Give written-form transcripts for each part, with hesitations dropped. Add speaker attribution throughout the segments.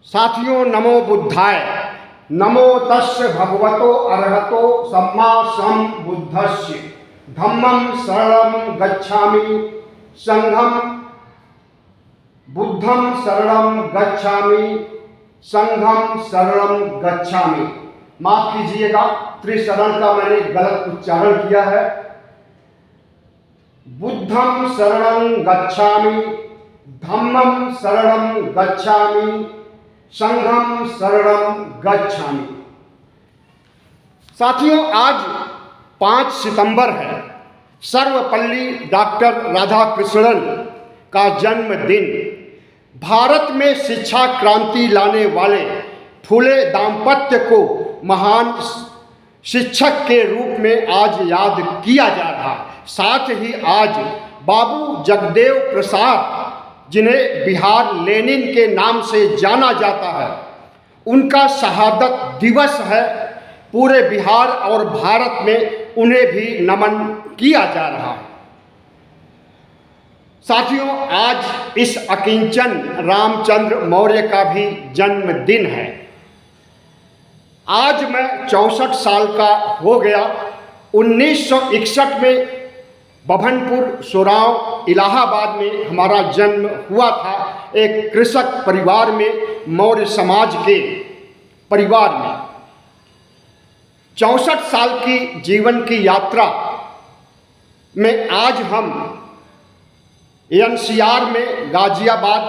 Speaker 1: साथियों, नमो बुद्धाय। नमो तस्य भगवतो अरहतो सम्मा सम्बुद्धस्य। धम्मं शरणं गच्छामि, संघं बुद्धं शरणं गच्छामि, संघं शरणं गच्छामि। माफ कीजिएगा, त्रिशरण का मैंने गलत उच्चारण किया है। बुद्धं शरणं गच्छामि, धम्मं शरणं गच्छामि, संघं शरणं गच्छामि। साथियों, आज 5 सितंबर है। सर्वपल्ली डॉक्टर राधाकृष्णन का जन्मदिन। भारत में शिक्षा क्रांति लाने वाले फूले दाम्पत्य को महान शिक्षक के रूप में आज याद किया जा रहा है। साथ ही आज बाबू जगदेव प्रसाद, जिन्हें बिहार लेनिन के नाम से जाना जाता है, उनका शहादत दिवस है। पूरे बिहार और भारत में उन्हें भी नमन किया जा रहा है। साथियों, आज इस अकिंचन रामचंद्र मौर्य का भी जन्मदिन है। आज मैं 64 साल का हो गया। 1961 में बभनपुर सोराव इलाहाबाद में हमारा जन्म हुआ था। एक कृषक परिवार में, मौर्य समाज के परिवार में। 64 साल की जीवन की यात्रा में आज हम एनसीआर में, गाजियाबाद,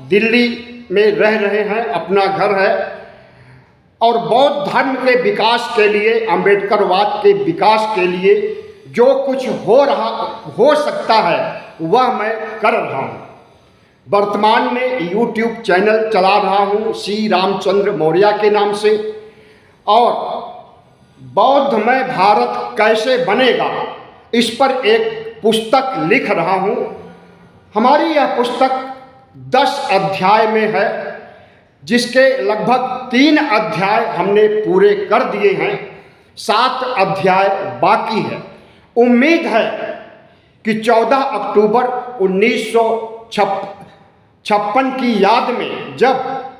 Speaker 1: दिल्ली में रह रहे हैं। अपना घर है और बौद्ध धर्म के विकास के लिए, अम्बेडकरवाद के विकास के लिए जो कुछ हो सकता है वह मैं कर रहा हूँ। वर्तमान में यूट्यूब चैनल चला रहा हूँ श्री रामचंद्र मौर्य के नाम से, और बौद्धमय भारत कैसे बनेगा इस पर एक पुस्तक लिख रहा हूँ। हमारी यह पुस्तक 10 अध्याय में है, जिसके लगभग 3 अध्याय हमने पूरे कर दिए हैं। 7 अध्याय बाकी है। उम्मीद है कि 14 अक्टूबर 1956 की याद में, जब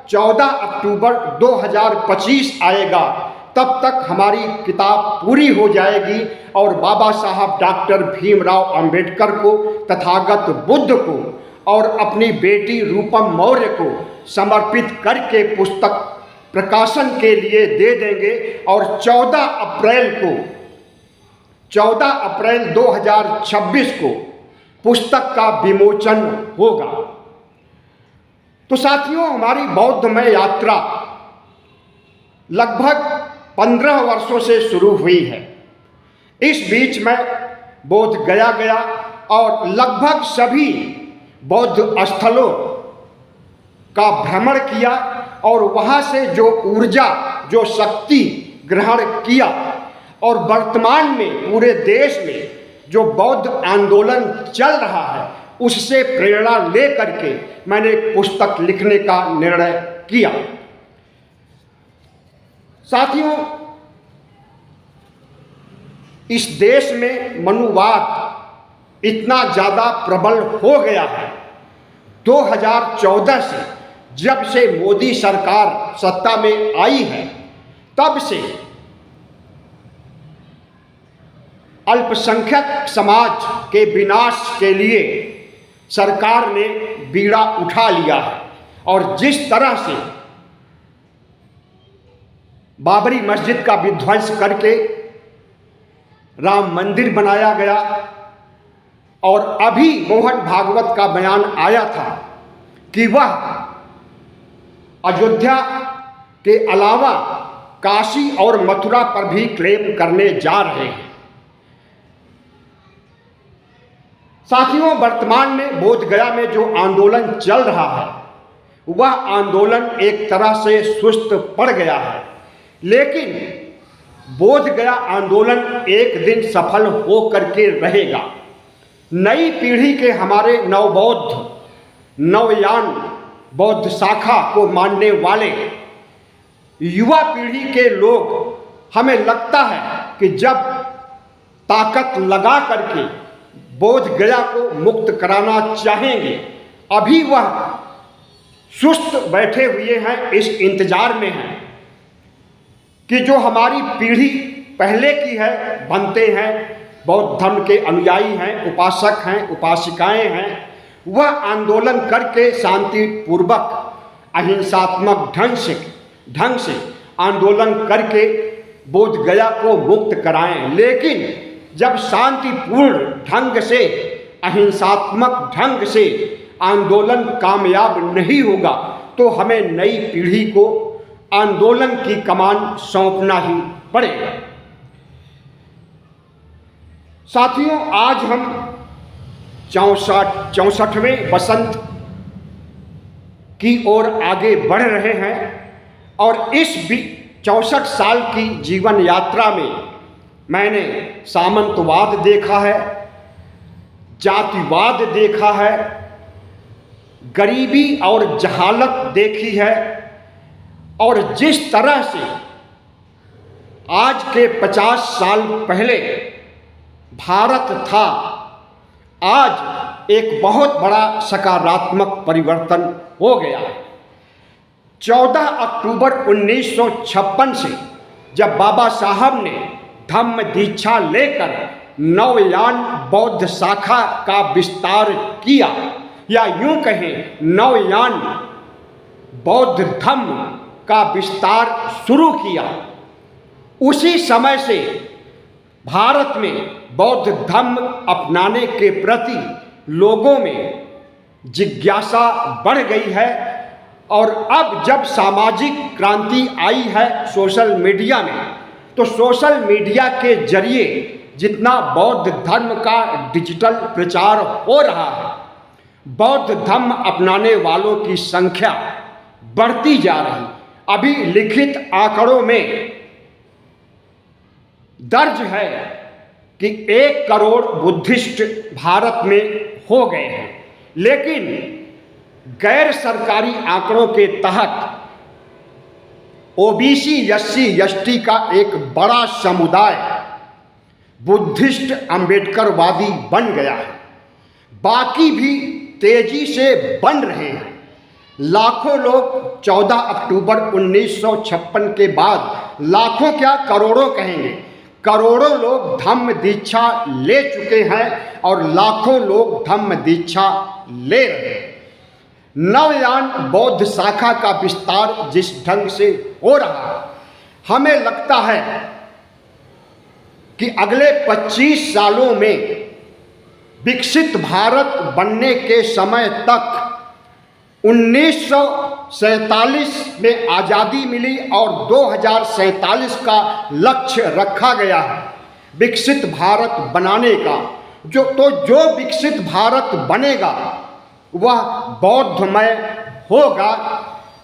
Speaker 1: 14 अक्टूबर 2025 आएगा, तब तक हमारी किताब पूरी हो जाएगी और बाबा साहब डॉक्टर भीमराव अंबेडकर को, तथागत बुद्ध को और अपनी बेटी रूपम मौर्य को समर्पित करके पुस्तक प्रकाशन के लिए दे देंगे। और 14 अप्रैल 2026 को पुस्तक का विमोचन होगा। तो साथियों, हमारी बौद्धमय यात्रा लगभग 15 वर्षों से शुरू हुई है। इस बीच में बोध गया और लगभग सभी बौद्ध स्थलों का भ्रमण किया और वहाँ से जो ऊर्जा, जो शक्ति ग्रहण किया, और वर्तमान में पूरे देश में जो बौद्ध आंदोलन चल रहा है, उससे प्रेरणा लेकर के मैंने पुस्तक लिखने का निर्णय किया। साथियों, इस देश में मनुवाद इतना ज़्यादा प्रबल हो गया है। 2014 से, जब से मोदी सरकार सत्ता में आई है, तब से अल्पसंख्यक समाज के विनाश के लिए सरकार ने बीड़ा उठा लिया है। और जिस तरह से बाबरी मस्जिद का विध्वंस करके राम मंदिर बनाया गया, और अभी मोहन भागवत का बयान आया था कि वह अयोध्या के अलावा काशी और मथुरा पर भी क्लेम करने जा रहे हैं। साथियों, वर्तमान में बोधगया में जो आंदोलन चल रहा है, वह आंदोलन एक तरह से सुस्त पड़ गया है। लेकिन बोधगया आंदोलन एक दिन सफल हो करके रहेगा। नई पीढ़ी के हमारे नवबौद्ध, नवयान बौद्ध शाखा को मानने वाले युवा पीढ़ी के लोग, हमें लगता है कि जब ताकत लगा करके बोधगया को मुक्त कराना चाहेंगे, अभी वह सुस्त बैठे हुए हैं, इस इंतजार में हैं कि जो हमारी पीढ़ी पहले की है, बनते हैं, बौद्ध धर्म के अनुयायी हैं, उपासक हैं, उपासिकाएं हैं, वह आंदोलन करके शांतिपूर्वक अहिंसात्मक ढंग से आंदोलन करके बोध गया को मुक्त कराएं। लेकिन जब शांतिपूर्ण ढंग से, अहिंसात्मक ढंग से आंदोलन कामयाब नहीं होगा तो हमें नई पीढ़ी को आंदोलन की कमान सौंपना ही पड़ेगा। साथियों, आज हम 64वें वसंत की ओर आगे बढ़ रहे हैं और इस 64 साल की जीवन यात्रा में मैंने सामंतवाद देखा है, जातिवाद देखा है, गरीबी और जहालत देखी है, और जिस तरह से आज के 50 साल पहले भारत था, आज एक बहुत बड़ा सकारात्मक परिवर्तन हो गया है। 14 अक्टूबर 1956 से जब बाबा साहब ने धम्म दीक्षा लेकर नवयान बौद्ध शाखा का विस्तार किया, या यूं कहें नवयान बौद्ध धम्म का विस्तार शुरू किया, उसी समय से भारत में बौद्ध धर्म अपनाने के प्रति लोगों में जिज्ञासा बढ़ गई है। और अब जब सामाजिक क्रांति आई है सोशल मीडिया में, तो सोशल मीडिया के जरिए जितना बौद्ध धर्म का डिजिटल प्रचार हो रहा है, बौद्ध धर्म अपनाने वालों की संख्या बढ़ती जा रही। अभी लिखित आंकड़ों में दर्ज है कि 1 करोड़ बुद्धिस्ट भारत में हो गए हैं, लेकिन गैर सरकारी आंकड़ों के तहत ओबीसी एससी एसटी का एक बड़ा समुदाय बुद्धिस्ट अम्बेडकरवादी बन गया है। बाकी भी तेजी से बन रहे हैं। लाखों लोग 14 अक्टूबर 1956 के बाद, लाखों क्या करोड़ों कहेंगे, करोड़ों लोग धम्म दीक्षा ले चुके हैं और लाखों लोग धम्म दीक्षा ले रहे हैं। नवयान बौद्ध शाखा का विस्तार जिस ढंग से हो रहा है, हमें लगता है कि अगले 25 सालों में विकसित भारत बनने के समय तक 1947 में आज़ादी मिली और 2047 का लक्ष्य रखा गया है विकसित भारत बनाने का। जो विकसित भारत बनेगा वह बौद्धमय होगा।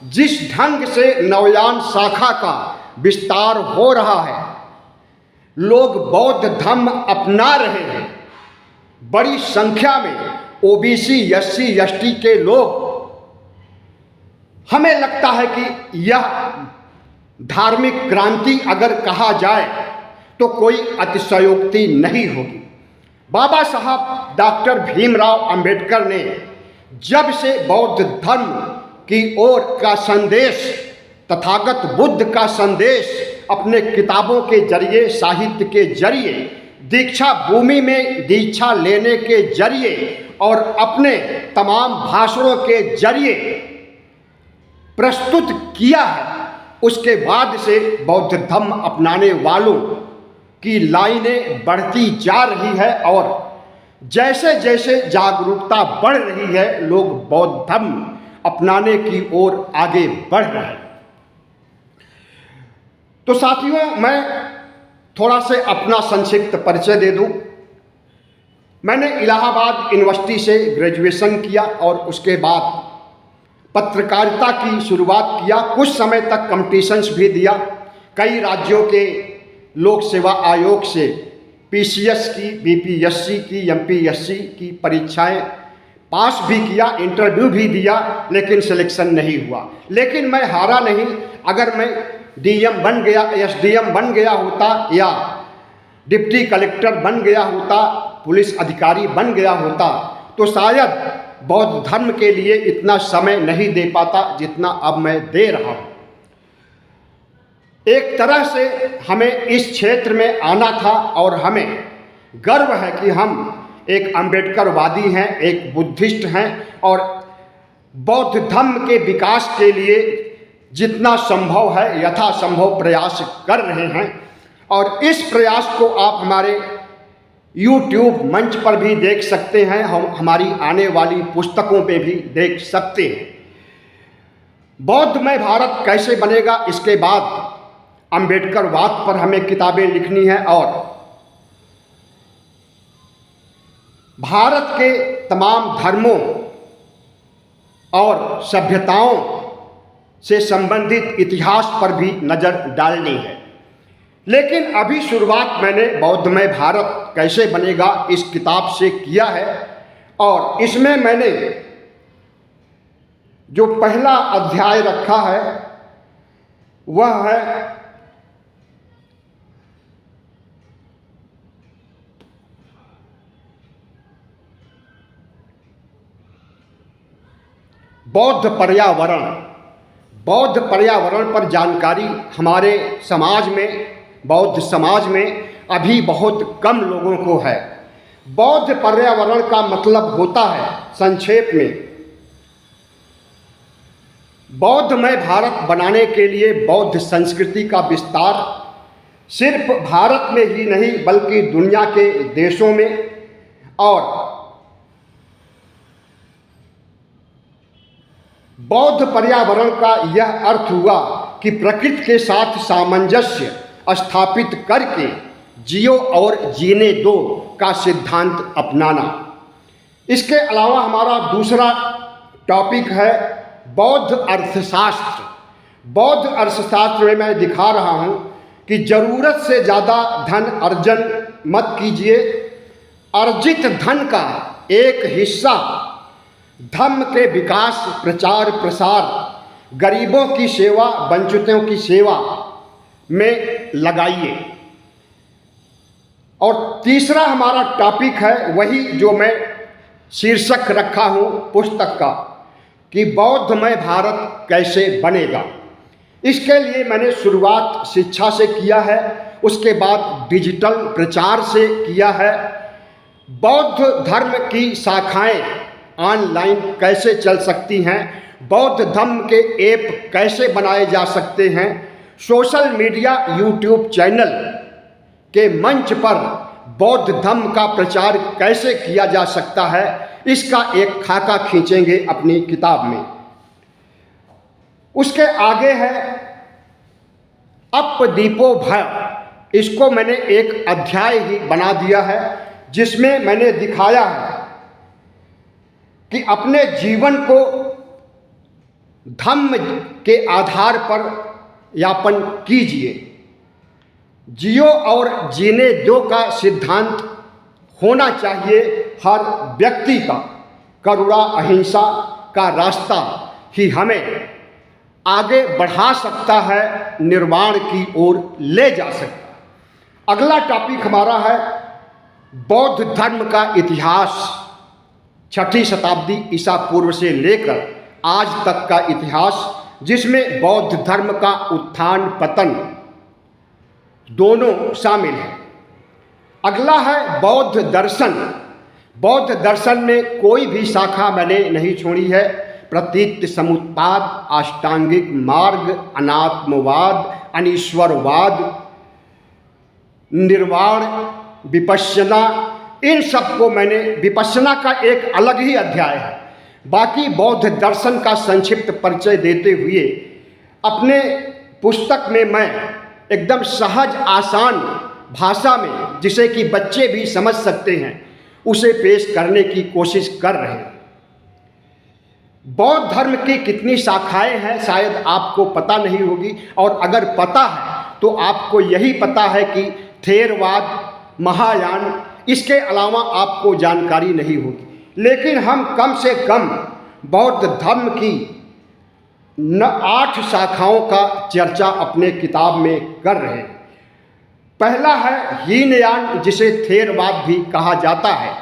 Speaker 1: जिस ढंग से नवयान शाखा का विस्तार हो रहा है, लोग बौद्ध धर्म अपना रहे हैं, बड़ी संख्या में ओबीसी एससी एसटी के लोग, हमें लगता है कि यह धार्मिक क्रांति अगर कहा जाए तो कोई अतिशयोक्ति नहीं होगी। बाबा साहब डॉक्टर भीमराव अंबेडकर ने जब से बौद्ध धर्म की ओर का संदेश, तथागत बुद्ध का संदेश अपने किताबों के जरिए, साहित्य के जरिए, दीक्षा भूमि में दीक्षा लेने के जरिए और अपने तमाम भाषणों के जरिए प्रस्तुत किया है, उसके बाद से बौद्ध धर्म अपनाने वालों की लाइनें बढ़ती जा रही है और जैसे जैसे जागरूकता बढ़ रही है, लोग बौद्ध धर्म अपनाने की ओर आगे बढ़ रहे हैं। तो साथियों, मैं थोड़ा से अपना संक्षिप्त परिचय दे दूं। मैंने इलाहाबाद यूनिवर्सिटी से ग्रेजुएशन किया और उसके बाद पत्रकारिता की शुरुआत किया। कुछ समय तक कॉम्पिटिशन्स भी दिया। कई राज्यों के लोक सेवा आयोग से पीसीएस की, बीपीएससी की, एमपीएससी की परीक्षाएं पास भी किया, इंटरव्यू भी दिया, लेकिन सिलेक्शन नहीं हुआ। लेकिन मैं हारा नहीं। अगर मैं डीएम बन गया, एसडीएम बन गया होता या डिप्टी कलेक्टर बन गया होता, पुलिस अधिकारी बन गया होता, तो शायद बौद्ध धर्म के लिए इतना समय नहीं दे पाता जितना अब मैं दे रहा हूँ। एक तरह से हमें इस क्षेत्र में आना था और हमें गर्व है कि हम एक अम्बेडकरवादी हैं, एक बुद्धिस्ट हैं और बौद्ध धर्म के विकास के लिए जितना संभव है यथासंभव प्रयास कर रहे हैं। और इस प्रयास को आप हमारे YouTube मंच पर भी देख सकते हैं, हम हमारी आने वाली पुस्तकों पे भी देख सकते हैं। बौद्धमय भारत कैसे बनेगा, इसके बाद अम्बेडकरवाद पर हमें किताबें लिखनी है और भारत के तमाम धर्मों और सभ्यताओं से संबंधित इतिहास पर भी नज़र डालनी है। लेकिन अभी शुरुआत मैंने बौद्धमय भारत कैसे बनेगा इस किताब से किया है और इसमें मैंने जो पहला अध्याय रखा है वह है बौद्ध पर्यावरण। बौद्ध पर्यावरण पर जानकारी हमारे समाज में, बौद्ध समाज में अभी बहुत कम लोगों को है। बौद्ध पर्यावरण का मतलब होता है संक्षेप में, बौद्धमय भारत बनाने के लिए बौद्ध संस्कृति का विस्तार सिर्फ भारत में ही नहीं बल्कि दुनिया के देशों में, और बौद्ध पर्यावरण का यह अर्थ हुआ कि प्रकृति के साथ सामंजस्य स्थापित करके जियो और जीने दो का सिद्धांत अपनाना। इसके अलावा हमारा दूसरा टॉपिक है बौद्ध अर्थशास्त्र। बौद्ध अर्थशास्त्र में मैं दिखा रहा हूँ कि ज़रूरत से ज़्यादा धन अर्जन मत कीजिए। अर्जित धन का एक हिस्सा धर्म के विकास, प्रचार प्रसार, गरीबों की सेवा, वंचितों की सेवा में लगाइए। और तीसरा हमारा टॉपिक है वही जो मैं शीर्षक रखा हूँ पुस्तक का कि बौद्धमय भारत कैसे बनेगा। इसके लिए मैंने शुरुआत शिक्षा से किया है, उसके बाद डिजिटल प्रचार से किया है। बौद्ध धर्म की शाखाएं ऑनलाइन कैसे चल सकती हैं, बौद्ध धर्म के ऐप कैसे बनाए जा सकते हैं, सोशल मीडिया यूट्यूब चैनल के मंच पर बौद्ध धर्म का प्रचार कैसे किया जा सकता है, इसका एक खाका खींचेंगे अपनी किताब में। उसके आगे है अपदीपो भय। इसको मैंने एक अध्याय ही बना दिया है जिसमें मैंने दिखाया है कि अपने जीवन को धम्म के आधार पर यापन कीजिए। जियो और जीने दो का सिद्धांत होना चाहिए हर व्यक्ति का। करुणा अहिंसा का रास्ता ही हमें आगे बढ़ा सकता है, निर्वाण की ओर ले जा सकता। अगला टॉपिक हमारा है बौद्ध धर्म का इतिहास। 6ठी शताब्दी ईसा पूर्व से लेकर आज तक का इतिहास, जिसमें बौद्ध धर्म का उत्थान पतन दोनों शामिल हैं। अगला है बौद्ध दर्शन। बौद्ध दर्शन में कोई भी शाखा मैंने नहीं छोड़ी है। प्रतीत समुत्पाद, अष्टांगिक मार्ग, अनात्मवाद, अनीश्वरवाद, निर्वाण, विपश्यना, इन सब को मैंने, विपश्यना का एक अलग ही अध्याय है। बाकी बौद्ध दर्शन का संक्षिप्त परिचय देते हुए अपने पुस्तक में मैं एकदम सहज आसान भाषा में, जिसे कि बच्चे भी समझ सकते हैं, उसे पेश करने की कोशिश कर रहे हैं। बौद्ध धर्म की कितनी शाखाएं हैं शायद आपको पता नहीं होगी, और अगर पता है तो आपको यही पता है कि थेरवाद, महायान, इसके अलावा आपको जानकारी नहीं होगी। लेकिन हम कम से कम बौद्ध धर्म की 8 शाखाओं का चर्चा अपने किताब में कर रहे हैं। पहला है हीनयान, जिसे थेरवाद भी कहा जाता है।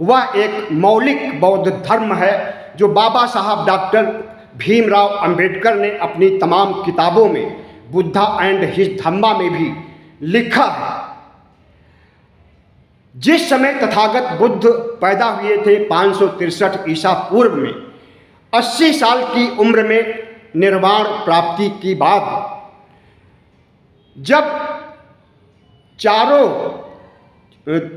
Speaker 1: वह एक मौलिक बौद्ध धर्म है जो बाबा साहब डॉक्टर भीमराव अंबेडकर ने अपनी तमाम किताबों में, बुद्धा एंड हिज धम्मा में भी लिखा है। जिस समय तथागत बुद्ध पैदा हुए थे 563 ईसा पूर्व में, 80 साल की उम्र में निर्वाण प्राप्ति की बाद जब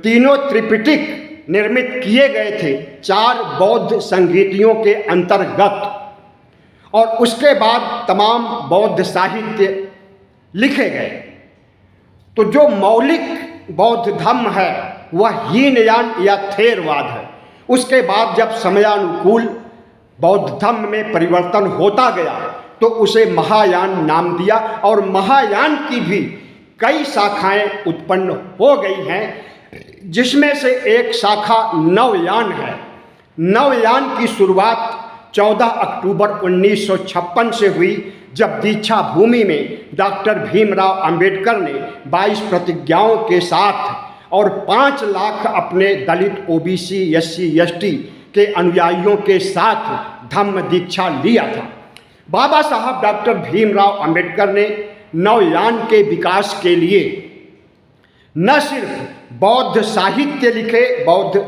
Speaker 1: तीनों त्रिपिटक निर्मित किए गए थे 4 बौद्ध संगीतियों के अंतर्गत, और उसके बाद तमाम बौद्ध साहित्य लिखे गए, तो जो मौलिक बौद्ध धर्म है वह हीनयान या थेरवाद है। उसके बाद जब समयानुकूल बौद्ध धर्म में परिवर्तन होता गया तो उसे महायान नाम दिया, और महायान की भी कई शाखाएं उत्पन्न हो गई हैं, जिसमें से एक शाखा नवयान है। नवयान की शुरुआत 14 अक्टूबर 1956 से हुई, जब दीक्षा भूमि में डॉक्टर भीमराव अंबेडकर ने 22 प्रतिज्ञाओं के साथ और 5 लाख अपने दलित, ओबीसी, एससी, एसटी के अनुयायियों के साथ धम्म दीक्षा लिया था। बाबा साहब डॉक्टर भीमराव अंबेडकर ने नवयान के विकास के लिए न सिर्फ बौद्ध साहित्य लिखे, बौद्ध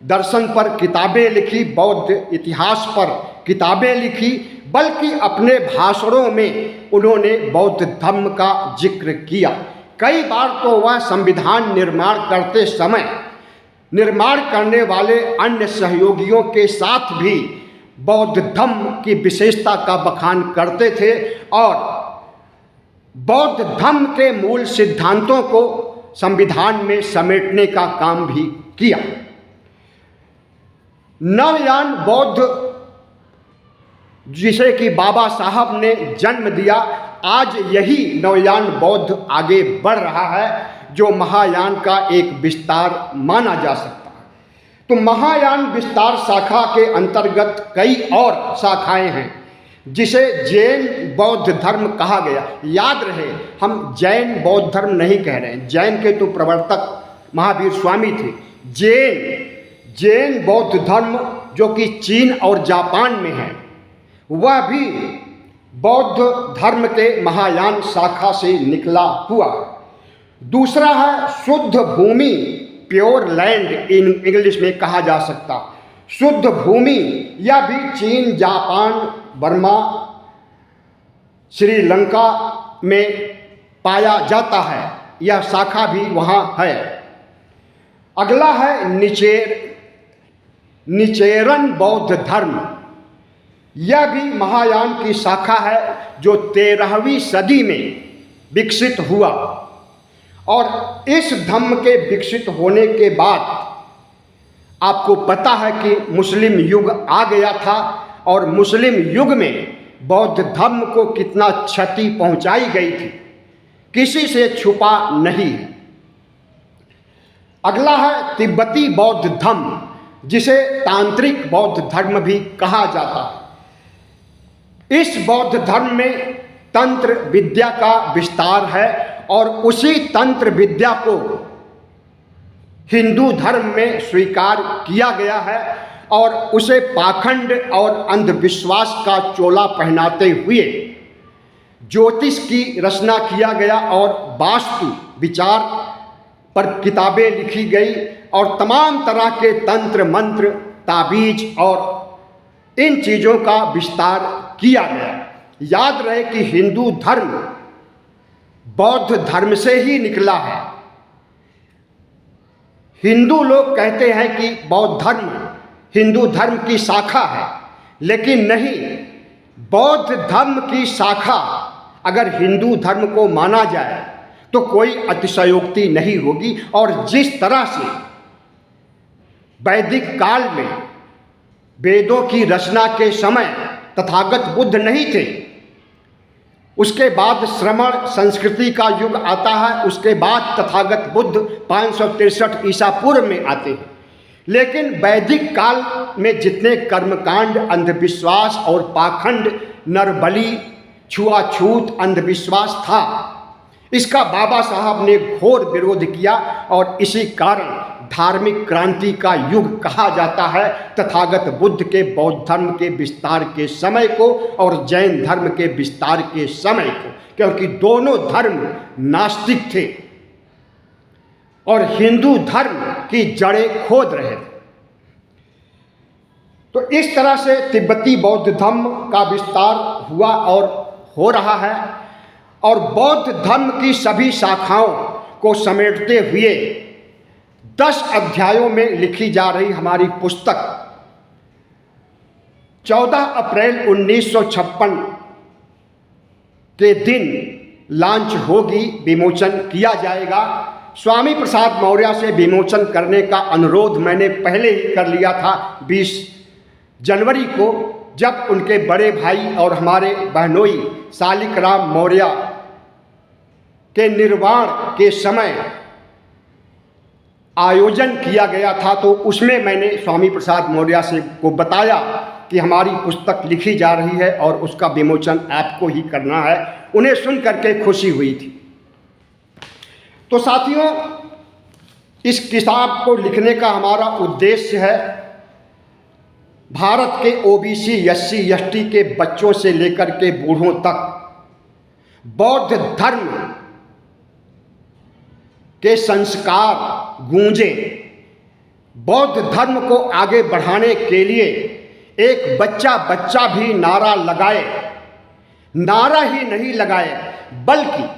Speaker 1: दर्शन पर किताबें लिखी, बौद्ध इतिहास पर किताबें लिखी, बल्कि अपने भाषणों में उन्होंने बौद्ध धर्म का जिक्र किया। कई बार तो वह संविधान निर्माण करते समय निर्माण करने वाले अन्य सहयोगियों के साथ भी बौद्ध धर्म की विशेषता का बखान करते थे और बौद्ध धर्म के मूल सिद्धांतों को संविधान में समेटने का काम भी किया। नवयान बौद्ध जिसे कि बाबा साहब ने जन्म दिया, आज यही नवयान बौद्ध आगे बढ़ रहा है, जो महायान का एक विस्तार माना जा सकता है। तो महायान विस्तार शाखा के अंतर्गत कई और शाखाएं हैं, जिसे जैन बौद्ध धर्म कहा गया। याद रहे, हम जैन बौद्ध धर्म नहीं कह रहे हैं, जैन के तो प्रवर्तक महावीर स्वामी थे। जैन बौद्ध धर्म जो कि चीन और जापान में है, वह भी बौद्ध धर्म के महायान शाखा से निकला हुआ। दूसरा है शुद्ध भूमि, प्योर लैंड इंग्लिश में कहा जा सकता। शुद्ध भूमि यह भी चीन, जापान, बर्मा, श्रीलंका में पाया जाता है, यह शाखा भी वहाँ है। अगला है निचेरन बौद्ध धर्म, यह भी महायान की शाखा है जो 13वीं सदी में विकसित हुआ, और इस धर्म के विकसित होने के बाद आपको पता है कि मुस्लिम युग आ गया था, और मुस्लिम युग में बौद्ध धर्म को कितना क्षति पहुंचाई गई थी, किसी से छुपा नहीं है। अगला है तिब्बती बौद्ध धर्म, जिसे तांत्रिक बौद्ध धर्म भी कहा जाता है। इस बौद्ध धर्म में तंत्र विद्या का विस्तार है, और उसी तंत्र विद्या को हिंदू धर्म में स्वीकार किया गया है, और उसे पाखंड और अंधविश्वास का चोला पहनाते हुए ज्योतिष की रचना किया गया, और वास्तु विचार पर किताबें लिखी गई, और तमाम तरह के तंत्र मंत्र, ताबीज और इन चीज़ों का विस्तार किया गया। याद रहे कि हिंदू धर्म बौद्ध धर्म से ही निकला है। हिंदू लोग कहते हैं कि बौद्ध धर्म हिंदू धर्म की शाखा है, लेकिन नहीं, बौद्ध धर्म की शाखा अगर हिंदू धर्म को माना जाए तो कोई अतिशयोक्ति नहीं होगी। और जिस तरह से वैदिक काल में वेदों की रचना के समय तथागत बुद्ध नहीं थे, उसके बाद श्रमण संस्कृति का युग आता है, उसके बाद तथागत बुद्ध 563 ईसा पूर्व में आते हैं। लेकिन वैदिक काल में जितने कर्मकांड, अंधविश्वास और पाखंड, नरबली, छुआछूत, अंधविश्वास था, इसका बाबा साहब ने घोर विरोध किया, और इसी कारण धार्मिक क्रांति का युग कहा जाता है तथागत बुद्ध के बौद्ध धर्म के विस्तार के समय को और जैन धर्म के विस्तार के समय को, क्योंकि दोनों धर्म नास्तिक थे और हिंदू धर्म की जड़ें खोद रहे थे। तो इस तरह से तिब्बती बौद्ध धर्म का विस्तार हुआ और हो रहा है, और बौद्ध धर्म की सभी शाखाओं को समेटते हुए 10 अध्यायों में लिखी जा रही हमारी पुस्तक 14 अप्रैल 1956 के दिन लॉन्च होगी, विमोचन किया जाएगा। स्वामी प्रसाद मौर्य से विमोचन करने का अनुरोध मैंने पहले ही कर लिया था 20 जनवरी को, जब उनके बड़े भाई और हमारे बहनोई शालिग्राम मौर्य के निर्वाण के समय आयोजन किया गया था। तो उसमें मैंने स्वामी प्रसाद मौर्य से को बताया कि हमारी पुस्तक लिखी जा रही है और उसका विमोचन आपको ही करना है। उन्हें सुन करके खुशी हुई थी। तो साथियों, इस किताब को लिखने का हमारा उद्देश्य है भारत के ओबीसी एससी एसटी के बच्चों से लेकर के बूढ़ों तक बौद्ध धर्म के संस्कार गूंजे। बौद्ध धर्म को आगे बढ़ाने के लिए एक बच्चा भी नारा लगाए, नारा ही नहीं लगाए बल्कि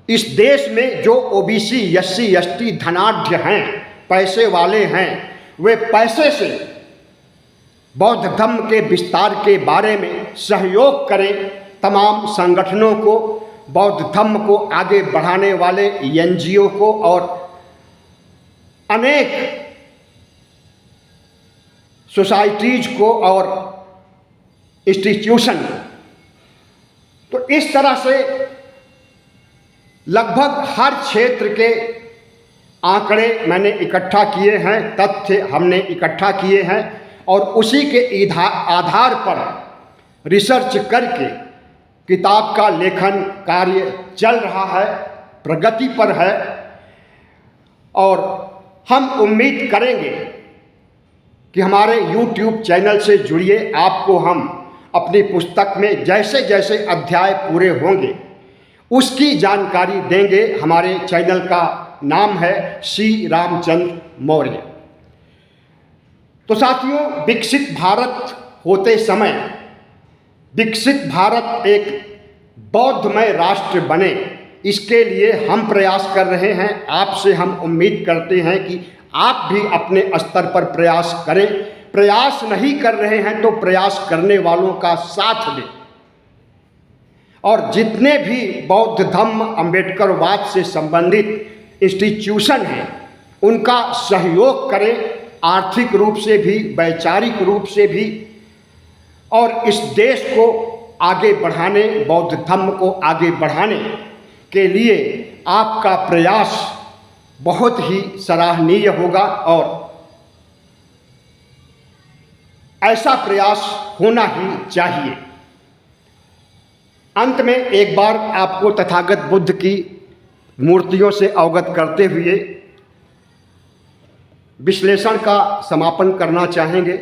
Speaker 1: इस देश में जो ओबीसी एससी एसटी धनाढ्य हैं, पैसे वाले हैं, वे पैसे से बौद्ध धर्म के विस्तार के बारे में सहयोग करें। तमाम संगठनों को, बौद्ध धर्म को आगे बढ़ाने वाले एनजीओ को और अनेक सोसाइटीज को और इंस्टीट्यूशन को। तो इस तरह से लगभग हर क्षेत्र के आंकड़े मैंने इकट्ठा किए हैं, तथ्य हमने इकट्ठा किए हैं और उसी के आधार पर रिसर्च करके किताब का लेखन कार्य चल रहा है, प्रगति पर है। और हम उम्मीद करेंगे कि हमारे YouTube चैनल से जुड़िए। आपको हम अपनी पुस्तक में जैसे जैसे अध्याय पूरे होंगे उसकी जानकारी देंगे। हमारे चैनल का नाम है श्री रामचंद्र मौर्य। तो साथियों, विकसित भारत होते समय विकसित भारत एक बौद्धमय राष्ट्र बने, इसके लिए हम प्रयास कर रहे हैं। आपसे हम उम्मीद करते हैं कि आप भी अपने स्तर पर प्रयास करें। प्रयास नहीं कर रहे हैं तो प्रयास करने वालों का साथ दें और जितने भी बौद्ध धम्म अम्बेडकरवाद से संबंधित इंस्टीट्यूशन हैं उनका सहयोग करें, आर्थिक रूप से भी, वैचारिक रूप से भी, और इस देश को आगे बढ़ाने, बौद्ध धर्म को आगे बढ़ाने के लिए आपका प्रयास बहुत ही सराहनीय होगा और ऐसा प्रयास होना ही चाहिए। अंत में एक बार आपको तथागत बुद्ध की मूर्तियों से अवगत करते हुए विश्लेषण का समापन करना चाहेंगे।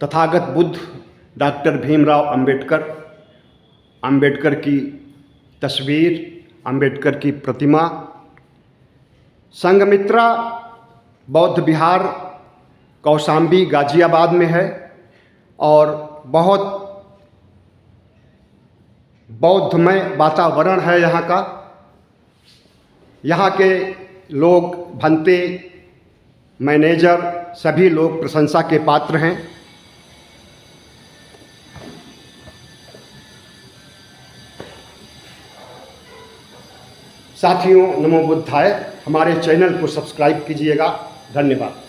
Speaker 1: तथागत बुद्ध डॉक्टर भीमराव अंबेडकर, अंबेडकर की तस्वीर, अंबेडकर की प्रतिमा संघमित्रा बौद्ध विहार कौशाम्बी गाजियाबाद में है और बहुत बौद्धमय वातावरण है यहाँ का। यहाँ के लोग, भंते, मैनेजर, सभी लोग प्रशंसा के पात्र हैं। साथियों, नमो बुद्धाय। हमारे चैनल को सब्सक्राइब कीजिएगा। धन्यवाद।